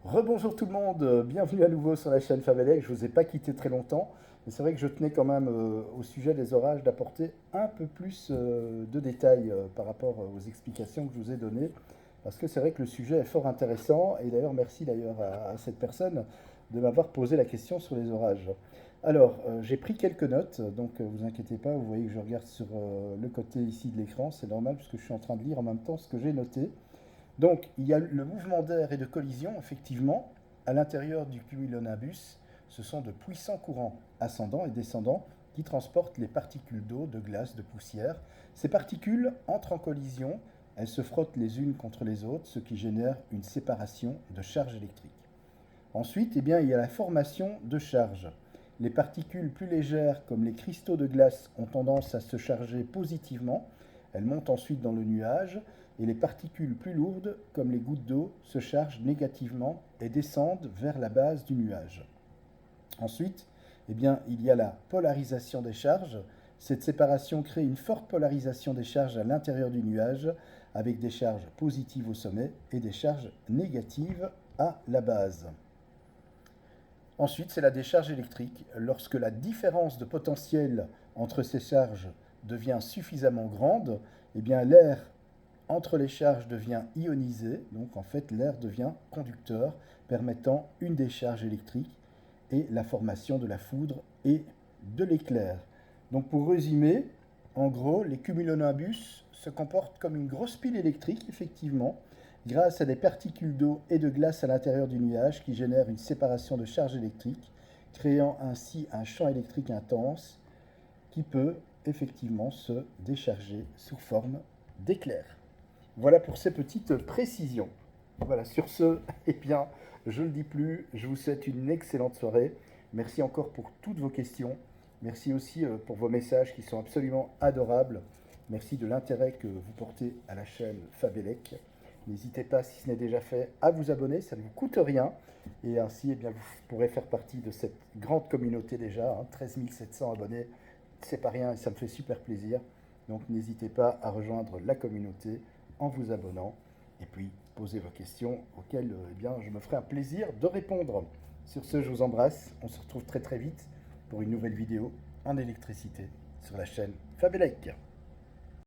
Rebonjour tout le monde, bienvenue à nouveau sur la chaîne Fabelec. Je ne vous ai pas quitté très longtemps, mais c'est vrai que je tenais quand même au sujet des orages d'apporter un peu plus de détails par rapport aux explications que je vous ai données, parce que c'est vrai que le sujet est fort intéressant, et d'ailleurs merci d'ailleurs à cette personne de m'avoir posé la question sur les orages. Alors, j'ai pris quelques notes, donc vous inquiétez pas, vous voyez que je regarde sur le côté ici de l'écran, c'est normal puisque je suis en train de lire en même temps ce que j'ai noté. Donc, il y a le mouvement d'air et de collision, effectivement, à l'intérieur du cumulonimbus. Ce sont de puissants courants ascendants et descendants qui transportent les particules d'eau, de glace, de poussière. Ces particules entrent en collision, elles se frottent les unes contre les autres, ce qui génère une séparation de charges électriques. Ensuite, il y a la formation de charges. Les particules plus légères, comme les cristaux de glace, ont tendance à se charger positivement. Elles montent ensuite dans le nuage. Et les particules plus lourdes, comme les gouttes d'eau, se chargent négativement et descendent vers la base du nuage. Ensuite, il y a la polarisation des charges. Cette séparation crée une forte polarisation des charges à l'intérieur du nuage, avec des charges positives au sommet et des charges négatives à la base. Ensuite, c'est la décharge électrique. Lorsque la différence de potentiel entre ces charges devient suffisamment grande, l'air entre les charges devient ionisé, donc en fait l'air devient conducteur, permettant une décharge électrique et la formation de la foudre et de l'éclair. Donc pour résumer, en gros, les cumulonimbus se comportent comme une grosse pile électrique, effectivement, grâce à des particules d'eau et de glace à l'intérieur du nuage qui génèrent une séparation de charges électriques, créant ainsi un champ électrique intense qui peut effectivement se décharger sous forme d'éclair. Voilà pour ces petites précisions. Voilà, sur ce, je ne le dis plus, je vous souhaite une excellente soirée. Merci encore pour toutes vos questions. Merci aussi pour vos messages qui sont absolument adorables. Merci de l'intérêt que vous portez à la chaîne Fabelec. N'hésitez pas, si ce n'est déjà fait, à vous abonner, ça ne vous coûte rien. Et ainsi, vous pourrez faire partie de cette grande communauté déjà, 13 700 abonnés. C'est pas rien et ça me fait super plaisir. Donc n'hésitez pas à rejoindre la communauté en vous abonnant et puis posez vos questions auxquelles je me ferai un plaisir de répondre. Sur ce, je vous embrasse. On se retrouve très très vite pour une nouvelle vidéo en électricité sur la chaîne Fabelec.